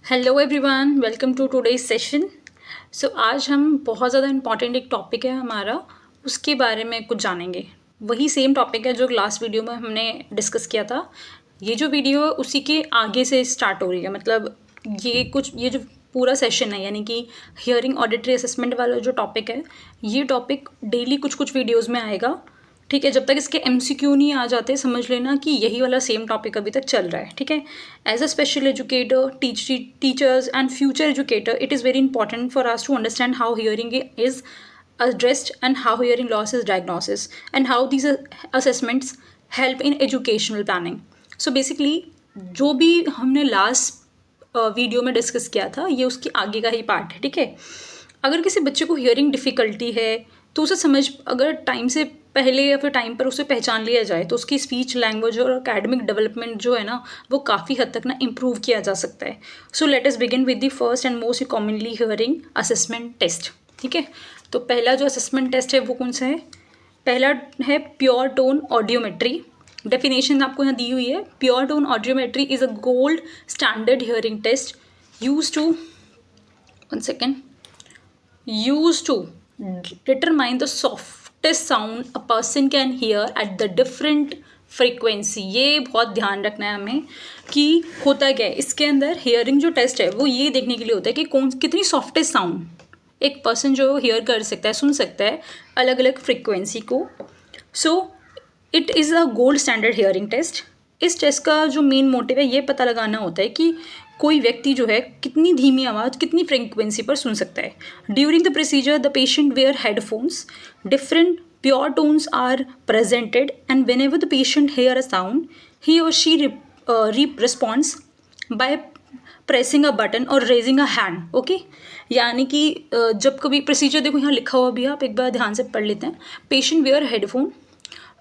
Hello everyone, welcome to today's session. So आज हम बहुत ज़्यादा इम्पॉर्टेंट एक टॉपिक है हमारा, उसके बारे में कुछ जानेंगे। वही सेम टॉपिक है जो लास्ट वीडियो में हमने डिस्कस किया था। ये जो वीडियो है उसी के आगे से स्टार्ट हो रही है, मतलब ये जो पूरा सेशन है, यानी कि हियरिंग ऑडिटरी असेसमेंट वाला जो टॉपिक है, ये टॉपिक डेली कुछ कुछ वीडियोज़ में आएगा। ठीक है, जब तक इसके MCQ नहीं आ जाते समझ लेना कि यही वाला सेम टॉपिक अभी तक चल रहा है। ठीक है, as a special educator, teachers and future educator, it is very important for us to understand how hearing is addressed and how hearing loss is diagnosis and how these assessments help in educational planning. So basically जो भी हमने last video में discuss किया था ये उसकी आगे का ही पार्ट है। ठीक है, अगर किसी बच्चे को हियरिंग डिफ़िकल्टी है तो उसे अगर टाइम से पहले या फिर टाइम पर उसे पहचान लिया जाए तो उसकी स्पीच, लैंग्वेज और एकेडमिक डेवलपमेंट जो है ना वो काफ़ी हद तक ना इम्प्रूव किया जा सकता है। So let us begin with the first and most commonly hearing assessment test. ठीक है, तो पहला जो असेसमेंट टेस्ट है वो कौन सा है? पहला है प्योर टोन ऑडियोमेट्री। डेफिनेशन आपको यहाँ दी हुई है। Pure tone audiometry is a gold standard hearing test use to determine the softest sound a person can hear at the different frequency. ये बहुत ध्यान रखना है हमें कि होता क्या है इसके अंदर। हियरिंग जो टेस्ट है वो ये देखने के लिए होता है कि कितनी सॉफ्टेस्ट साउंड एक पर्सन जो हियर कर सकता है, सुन सकता है अलग अलग फ्रीक्वेंसी को। So it is a gold standard hearing test. इस टेस्ट का जो मेन मोटिव है ये पता लगाना होता है कि कोई व्यक्ति जो है कितनी धीमी आवाज़ कितनी फ्रीक्वेंसी पर सुन सकता है। During the procedure the patient wear headphones, different pure tones are presented, and whenever the patient hear a sound he or she responds by pressing a button और रेजिंग अ हैंड। ओके, यानी कि जब कभी procedure देखो यहाँ लिखा हुआ भी है, आप एक बार ध्यान से पढ़ लेते हैं। Patient wear headphone,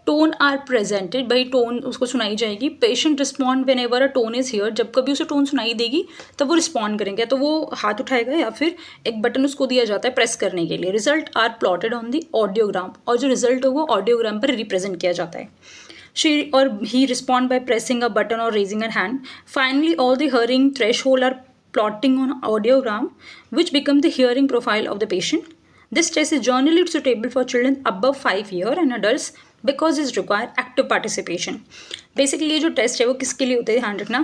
tone are presented, भाई टोन उसको सुनाई जाएगी। Patient respond whenever a tone is hear, जब कभी उसे टोन सुनाई देगी तब वो रिस्पॉन्ड करेंगे, तो वो हाथ उठाएगा या फिर एक बटन उसको दिया जाता है प्रेस करने के लिए। Result are plotted on the audiogram, और जो रिजल्ट होगा ऑडियोग्राम पर रिप्रेजेंट किया जाता है। She or he respond by pressing a button or raising her hand. Finally, all the hearing threshold are plotting on audiogram, which become the hearing profile of the patient. This test is generally suitable for children above 5 years and adults because it require active participation. Basically ये जो test है वो किसके लिए होता है ध्यान रखना,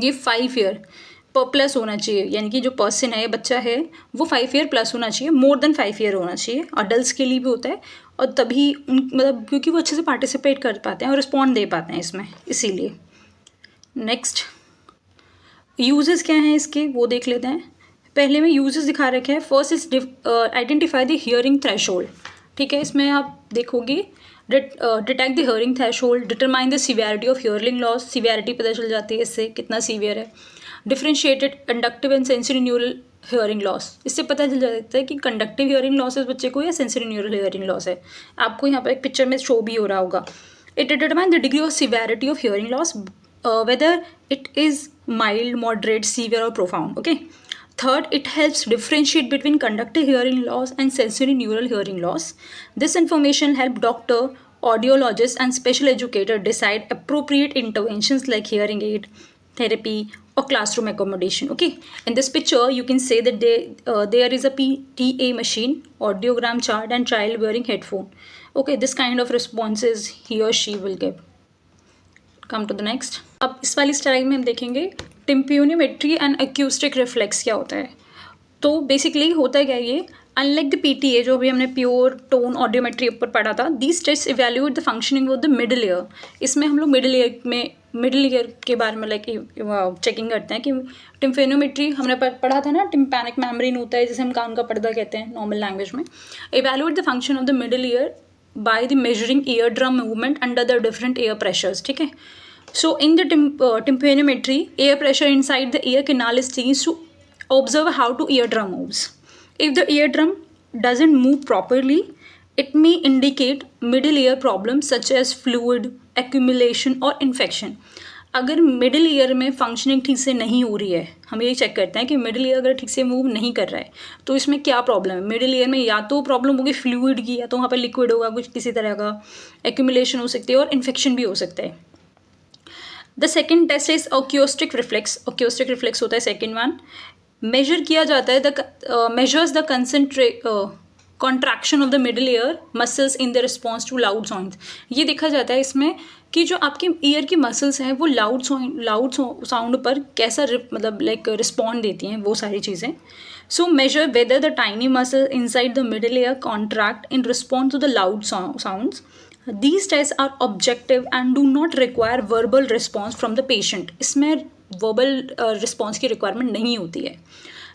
ये 5 ईयर प्लस होना चाहिए, यानी कि जो पर्सन है बच्चा है वो 5 ईयर प्लस होना चाहिए, मोर देन 5 ईयर होना चाहिए। अडल्ट के लिए भी होता है, और तभी मतलब क्योंकि वो अच्छे से पार्टिसिपेट कर पाते हैं और रिस्पॉन्ड दे पाते हैं इसमें, इसीलिए। नेक्स्ट यूजेस क्या हैं इसके वो देख लेते हैं। पहले में यूजेस दिखा रखे हैं। First is identify the hearing threshold. ठीक है, इसमें आप देखोगे detect the hearing threshold, determine the severity of hearing loss, severity पता चल जाती है इससे कितना सीवियर है। Differentiated conductive and sensory neural hearing loss, इससे पता चल जाता है कि कंडक्टिव हियरिंग लॉस है बच्चे को या सेंसरी न्यूरल हियरिंग लॉस है। आपको यहाँ पर एक पिक्चर में शो भी हो रहा होगा। It determine the degree of severity of hearing loss, whether it is mild, moderate, severe or profound. Okay. Third, it helps differentiate between conductive hearing loss and sensory neural hearing loss. This information help doctor, audiologist and special educator decide appropriate interventions like hearing aid therapy or classroom accommodation. Okay, in this picture you can say that there is a PTA machine, audiogram chart and child wearing headphone. Okay, this kind of responses he or she will give. Come to the next. अब इस वाली slide में हम देखेंगे टिम्पियोनिमेट्री and acoustic reflex क्या होता है। तो बेसिकली होता क्या है ये, अनलाइक द PTA जो भी हमने प्योर टोन ऑडियोमेट्री ऊपर पढ़ा था, these test evaluate the functioning of the middle ear. इसमें हम लोग मिडिल ईयर के बारे में लाइक चेकिंग करते हैं कि टिम्पेनोमेट्री हमने पढ़ा था ना, टिम्पैनिक मेम्ब्रेन होता है जिसे हम कान का पर्दा कहते हैं नॉर्मल लैंग्वेज में। Evaluate the function of the middle year by the measuring eardrum movement under the different air pressures. ठीक है, so in the tympanometry air pressure inside the ear canal is changed to observe how to eardrum moves. If the eardrum doesn't move properly it may indicate middle ear problems such as fluid accumulation or infection. अगर middle ear में functioning ठीक से नहीं हो रही है, हम ये चेक करते हैं कि मिडिल ईयर अगर ठीक से मूव नहीं कर रहा है तो इसमें क्या प्रॉब्लम है। मिडिल ईयर में या तो प्रॉब्लम होगी फ्लूइड की, या तो वहाँ पर लिक्विड होगा कुछ किसी तरह का, एक्यूमुलेशन हो सकती है और इन्फेक्शन भी हो सकता है। The second test is acoustic reflex. Acoustic reflex होता है सेकेंड वन. मेजर किया जाता है measures the contraction of the middle ear muscles in the response to loud sound. ये देखा जाता है इसमें कि जो आपके ईयर की मसल्स हैं वो लाउड साउंड पर कैसा मतलब लाइक रिस्पॉन्ड देती हैं, वो सारी चीज़ें. So measure whether the tiny muscle inside the middle ear contract in response to the loud sounds. These tests are objective and do not require verbal response from the patient. इसमें verbal response की requirement नहीं होती है,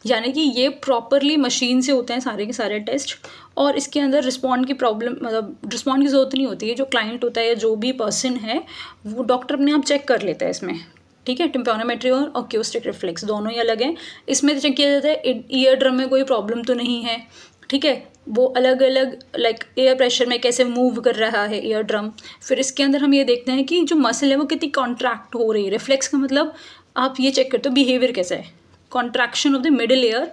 यानी कि ये properly machine से होते हैं सारे के सारे टेस्ट, और इसके अंदर रिस्पॉन्ड की प्रॉब्लम मतलब रिस्पॉन्ड की ज़रूरत नहीं होती है. जो क्लाइंट होता है या जो भी पर्सन है वो डॉक्टर अपने आप चेक कर लेता है इसमें. ठीक है, टिम्पैनोमेट्री और ओक्यूस्टिक रिफ्लेक्स दोनों ही अलग हैं. इसमें चेक किया जाता है ईयर ड्रम में कोई प्रॉब्लम तो नहीं है. ठीक है, वो अलग अलग लाइक एयर प्रेशर में कैसे मूव कर रहा है ईयर ड्रम. फिर इसके अंदर हम ये देखते हैं कि जो मसल है वो कितनी कॉन्ट्रैक्ट हो रही है. रिफ्लेक्स का मतलब आप ये चेक करते हो बिहेवियर कैसा है. Contraction of the middle ear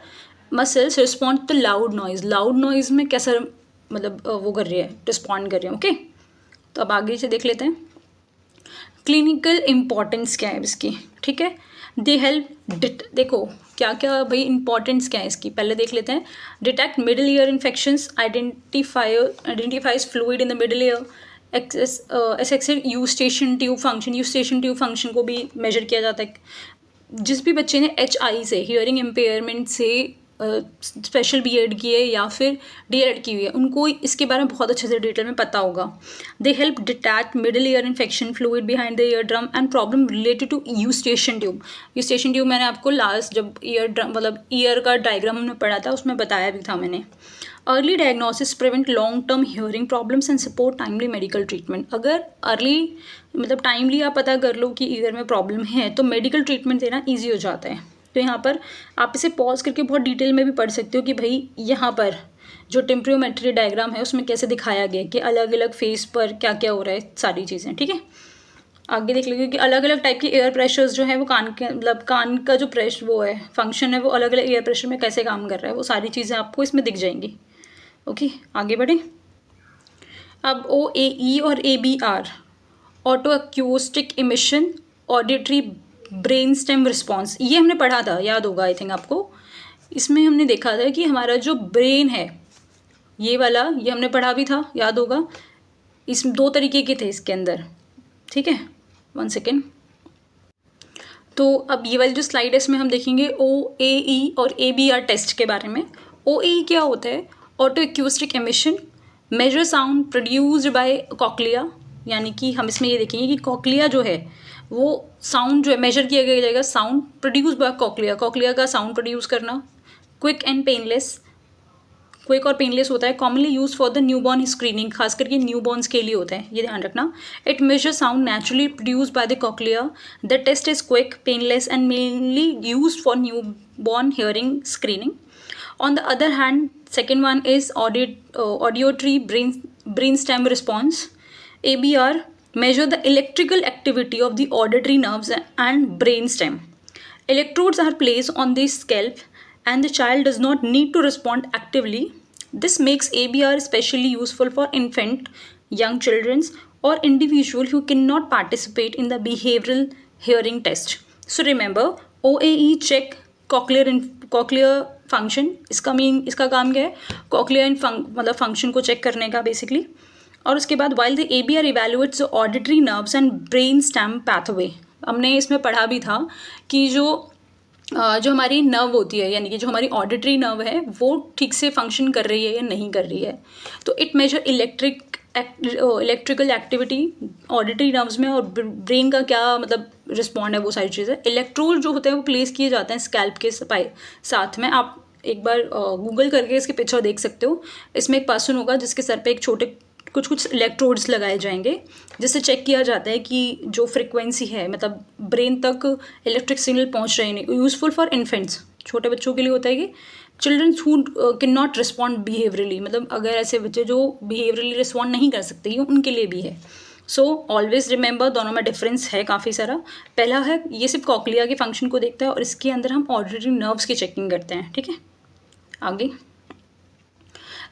muscles respond to loud noise. Loud noise में कैसा मतलब वो कर रही है, रिस्पॉन्ड कर रही है. ओके, तो अब आगे से देख लेते हैं क्लिनिकल इम्पॉर्टेंस क्या है इसकी. ठीक है, दे हेल्प देखो क्या क्या भाई इंपॉर्टेंस क्या है इसकी, पहले देख लेते हैं. Detect middle year infections, identifies fluid in the middle year, excessive Eustachian tube function. Eustachian tube function को भी मेजर किया जाता है. जिस भी बच्चे ने HI से हियरिंग इम्पेयरमेंट से स्पेशल B.Ed की है या फिर D.Ed की हुई है उनको इसके बारे में बहुत अच्छे से डिटेल में पता होगा. They help detect middle ear infection, fluid behind the ear drum and problem related to Eustachian tube. Eustachian tube मैंने आपको लास्ट जब ईयर ड्रम मतलब ईयर का डायग्राम हमने पढ़ा था उसमें बताया भी था मैंने. Early diagnosis prevent long term hearing problems and support timely medical treatment. अगर अर्ली मतलब टाइमली आप पता कर लो कि ईयर में प्रॉब्लम है तो मेडिकल ट्रीटमेंट देना ईजी हो जाता है. तो यहाँ पर आप इसे पॉज करके बहुत डिटेल में भी पढ़ सकते हो कि भाई यहाँ पर जो टेम्परोमेट्री डायग्राम है उसमें कैसे दिखाया गया कि अलग अलग फेस पर क्या क्या हो रहा है सारी चीज़ें. ठीक है, आगे देख लीजिए कि अलग अलग टाइप के एयर प्रेशर्स जो है वो कान के मतलब कान का जो प्रेशर वो है फंक्शन है वो अलग अलग एयर प्रेशर में कैसे काम कर रहा है वो सारी चीज़ें आपको इसमें दिख जाएंगी. ओके, आगे बढ़े. अब OAE और ABR auto acoustic emission auditory brain stem response, ये हमने पढ़ा था, याद होगा आई थिंक आपको. इसमें हमने देखा था कि हमारा जो ब्रेन है ये वाला, ये हमने पढ़ा भी था, याद होगा. इसमें 2 तरीके के थे इसके अंदर. ठीक है, 1 सेकेंड. तो अब ये वाली जो स्लाइड है इसमें हम देखेंगे OAE और ABR टेस्ट के बारे में. OAE क्या होता है? Otoacoustic emission, measure sound produced by cochlea. यानी कि हम इसमें ये देखेंगे कि कॉक्लिया जो है वो साउंड जो है मेजर किया जाएगा sound produce by cochlea. Cochlea का साउंड प्रोड्यूस करना. क्विक एंड पेनलेस, क्विक और पेनलेस होता है. Commonly use for the newborn screening, खास करके न्यूबॉर्न्स के लिए होता है, ये ध्यान रखना. It measure sound naturally produce by the cochlea. The test is quick, painless and mainly use for newborn hearing screening. On the other hand, second one is auditory brainstem response. ABR measure the electrical activity of the auditory nerves and brainstem. Electrodes are placed on the scalp and the child does not need to respond actively. This makes ABR especially useful for infant, young children or individuals who cannot participate in the behavioral hearing test. So remember, OAE check cochlear function. इसका काम क्या है? Cochlear मतलब function को check करने का basically. और उसके बाद while the ABR evaluates auditory nerves and brain stem pathway. हमने इसमें पढ़ा भी था कि जो हमारी नर्व होती है यानी कि जो हमारी ऑडिटरी नर्व है वो ठीक से फंक्शन कर रही है या नहीं कर रही है. तो it measure electrical activity auditory nerves में और ब्रेन का क्या मतलब रिस्पॉन्ड है वो सारी चीज़ें. इलेक्ट्रोड जो होते हैं वो प्लेस किए जाते हैं स्कैल्प के साथ में. आप एक बार गूगल करके इसके पिक्चर देख सकते हो. इसमें एक पर्सन होगा जिसके सर पे एक छोटे कुछ इलेक्ट्रोड्स लगाए जाएंगे जिससे चेक किया जाता है कि जो फ्रिक्वेंसी है मतलब ब्रेन तक इलेक्ट्रिक सिग्नल पहुंच रहे नहीं. यूज़फुल फॉर इन्फेंट्स, छोटे बच्चों के लिए होता है. कि children who can not respond behaviourally, मतलब अगर ऐसे बच्चे जो बिहेवियरली रिस्पॉन्ड नहीं कर सकते ये उनके लिए भी है. सो ऑलवेज रिमेंबर, दोनों में डिफरेंस है काफ़ी सारा. पहला है ये सिर्फ कॉक्लिया के फंक्शन को देखता है और इसके अंदर हम ऑडिटरी नर्व्स की चेकिंग करते हैं. ठीक है, आगे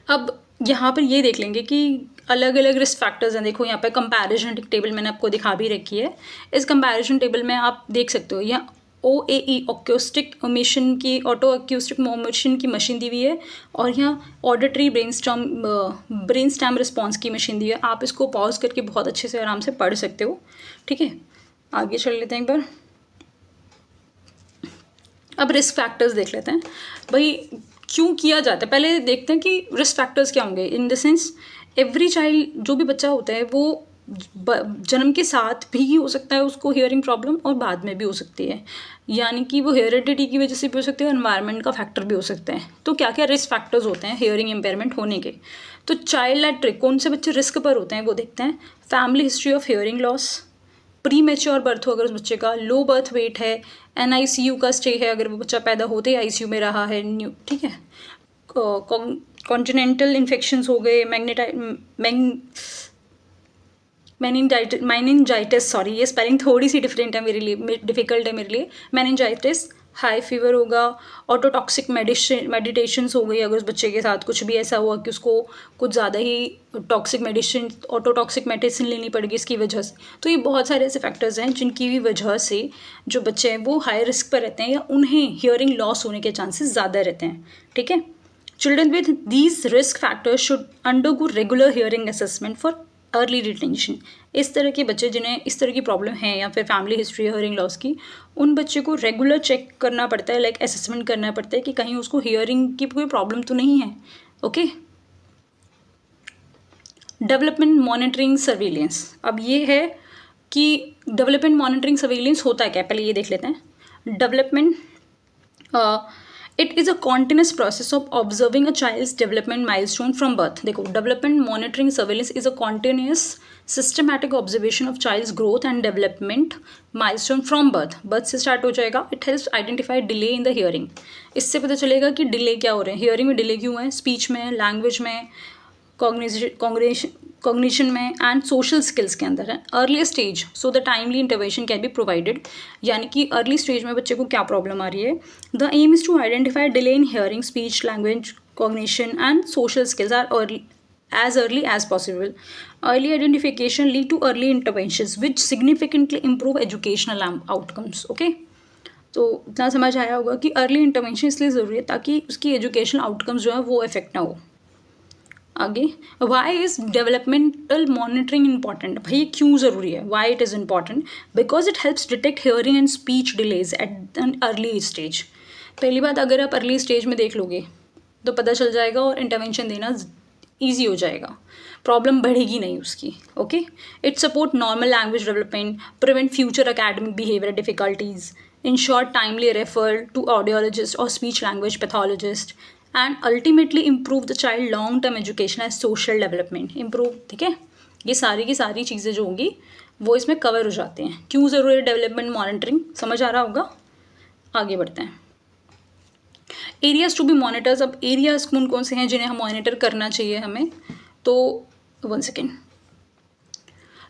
अब यहाँ पर ये देख लेंगे कि अलग अलग रिस्क फैक्टर्स हैं। देखो यहाँ पे कंपैरिजन टेबल मैंने आपको दिखा भी रखी है। इस कंपैरिजन टेबल में आप देख सकते हो यहाँ OAE ऑक्यूस्टिक ओमिशन की ऑटो अक्यूस्टिक ओमिशन की मशीन दी हुई है और यहाँ ऑडिटरी ब्रेन स्टेम रिस्पॉन्स की मशीन दी है। आप इसको पॉज करके बहुत अच्छे से आराम से पढ़ सकते हो। ठीक है, आगे चल लेते हैं एक बार। अब रिस्क फैक्टर्स देख लेते हैं भाई क्यों किया जाता है। पहले देखते हैं कि रिस्क फैक्टर्स क्या होंगे। In the sense every child, जो भी बच्चा होता है वो जन्म के साथ भी हो सकता है उसको हियरिंग प्रॉब्लम और बाद में भी हो सकती है, यानी कि वो हेरिडिटी की वजह से भी हो सकती है, एनवायरनमेंट का फैक्टर भी हो सकता है। तो क्या क्या रिस्क फैक्टर्स होते हैं हियरिंग इम्पेयरमेंट होने के। तो चाइल्ड एट रिस्क, कौन से बच्चे रिस्क पर होते हैं वो देखते हैं। Family history of hearing loss, pre mature birth हो अगर उस बच्चे का, लो बर्थ वेट है, NICU का स्टे है अगर वो बच्चा पैदा होते ही ICU में रहा है, ठीक है, कॉन्टिनेंटल इन्फेक्शंस हो गए, मेनिंजाइटिस, सॉरी ये स्पेलिंग थोड़ी सी डिफरेंट है मेरे लिए, डिफिकल्ट है मेरे लिए, मेनिंजाइटिस, हाई फीवर होगा, ऑटोटॉक्सिक मेडिटेशंस हो गई अगर उस बच्चे के साथ कुछ भी ऐसा हुआ कि उसको कुछ ज़्यादा ही ऑटोटॉक्सिक मेडिसिन लेनी पड़ेगी इसकी वजह से। तो ये बहुत सारे ऐसे फैक्टर्स हैं जिनकी भी वजह से जो बच्चे हैं वो हाई रिस्क पर रहते हैं या उन्हें हियरिंग लॉस होने के चांसेस ज़्यादा रहते हैं। ठीक है, children with these risk factors should undergo regular hearing assessment for early detention. इस तरह के बच्चे जिन्हें इस तरह की प्रॉब्लम है या फिर फैमिली हिस्ट्री हियरिंग लॉस की, उन बच्चे को रेगुलर चेक करना पड़ता है, लाइक असेसमेंट करना पड़ता है कि कहीं उसको हियरिंग की कोई प्रॉब्लम तो नहीं है। Okay, development monitoring surveillance. अब ये है कि डेवलपमेंट मॉनिटरिंग सर्विलेंस होता है क्या, पहले ये देख लेते हैं। Development it is a continuous process of observing a child's development milestone from birth. देखो, development monitoring surveillance is a continuous systematic observation of child's growth and development milestone from birth से स्टार्ट हो जाएगा। It helps identify delay in the hearing. इससे पता चलेगा कि delay क्या हो रहे हैं, हियरिंग में डिले क्यों है, स्पीच में, लैंग्वेज में, कॉग्निशन में एंड सोशल स्किल्स के अंदर है। Early stage so the timely intervention can be provided, यानी कि अर्ली स्टेज में बच्चे को क्या प्रॉब्लम आ रही है। The aim is to identify delay in hearing, speech, language, cognition and social skills are early as possible. Early identification lead to early interventions which significantly improve educational outcomes. Okay? तो इतना समझ आया होगा कि early intervention इसलिए ज़रूरी है ताकि उसकी एजुकेशनल आउटकम्स जो है वो इफेक्ट ना हो। आगे, why is developmental monitoring important. भाई ये क्यों ज़रूरी है, why it is important, because it helps detect hearing and speech delays at an early stage. पहली बात, अगर आप अर्ली स्टेज में देख लोगे तो पता चल जाएगा और इंटरवेंशन देना ईजी हो जाएगा, प्रॉब्लम बढ़ेगी नहीं उसकी। Okay, it support normal language development, prevent future academic behaviour difficulties, ensure timely refer to audiologist और speech language pathologist and ultimately improve the child long term education and social development improve. ठीक है, ये सारी की सारी चीज़ें जो होंगी वो इसमें कवर हो जाती हैं। क्यों ज़रूरी है डेवलपमेंट मॉनिटरिंग, समझ आ रहा होगा। आगे बढ़ते हैं। Areas to be monitors. अब एरियाज कौन कौन से हैं जिन्हें हम मॉनिटर करना चाहिए हमें, तो 1 सेकेंड।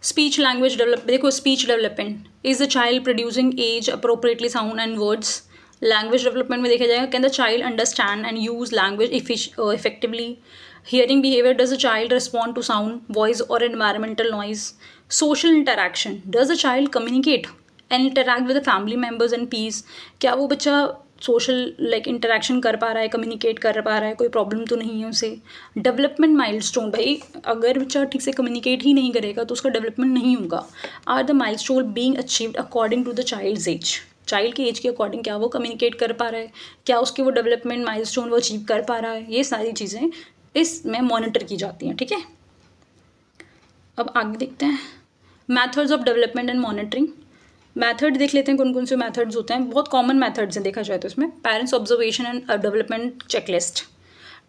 स्पीच लैंग्वेज डेवलप, देखो speech development is the child producing age appropriately sound and words. Language development में देखा जाएगा can the child understand and use language effectively. Hearing behaviour, does the child respond to sound, voice और environmental noise. Social interaction, does the child communicate and interact with the family members and peers. क्या वो बच्चा social like interaction कर पा रहा है, communicate कर पा रहा है, कोई प्रॉब्लम तो नहीं है उसे। डेवलपमेंट माइलस्टोन, भाई अगर बच्चा ठीक से कम्युनिकेट ही नहीं करेगा तो उसका डेवलपमेंट नहीं होगा। Are the milestone being achieved according to the child's age. Child की एज के अकॉर्डिंग क्या वो कम्युनिकेट कर पा रहा है, क्या उसके वो डेवलपमेंट माइलस्टोन वो अचीव कर पा रहा है, ये सारी चीज़ें इसमें मॉनिटर की जाती हैं। ठीक है, अब आगे देखते हैं methods of development and monitoring. Method देख लेते हैं कौन कौन से मैथड्स होते हैं। बहुत कॉमन मैथड्स हैं देखा जाए तो इसमें। Parents observation and development checklist,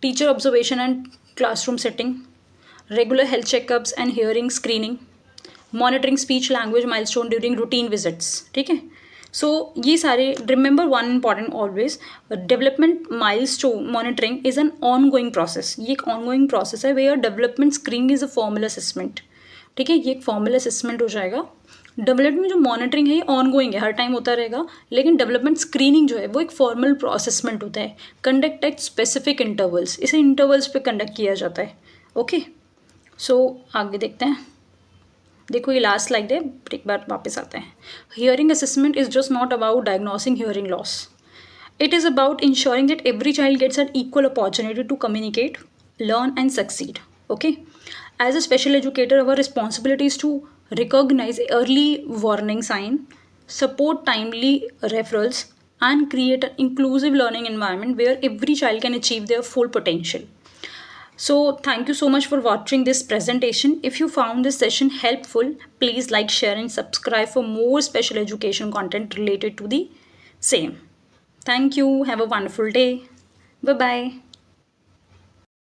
teacher observation and classroom setting, regular health checkups and hearing screening, monitoring speech language milestone during routine visits. ठीक है, सो ये सारे, remember one important always, development milestone monitoring is an ongoing process. ये एक ongoing process है where development screening is a formal assessment. ठीक है, ये एक फॉर्मल असेसमेंट हो जाएगा। डेवलपमेंट जो मॉनिटरिंग है ये ऑन गोइंग है, हर टाइम होता रहेगा, लेकिन डेवलपमेंट स्क्रीनिंग जो है वो एक फॉर्मल असेसमेंट होता है, कंडक्ट एट स्पेसिफिक इंटरवल्स। इसे इंटरवल्स पे कंडक्ट किया जाता है। ओके, सो आगे देखते हैं। देखो ये लास्ट स्लाइड है, एक बार वापस आते हैं। Hearing assessment is just not about diagnosing hearing loss. It is about ensuring that every child gets an equal opportunity to communicate, learn, and succeed. Okay? As a special educator, our responsibility is to recognize early warning sign, support timely referrals, and create an inclusive learning environment where every child can achieve their full potential. So, thank you so much for watching this presentation. If you found this session helpful, please like, share, and subscribe for more special education content related to the same. Thank you. Have a wonderful day. Bye bye.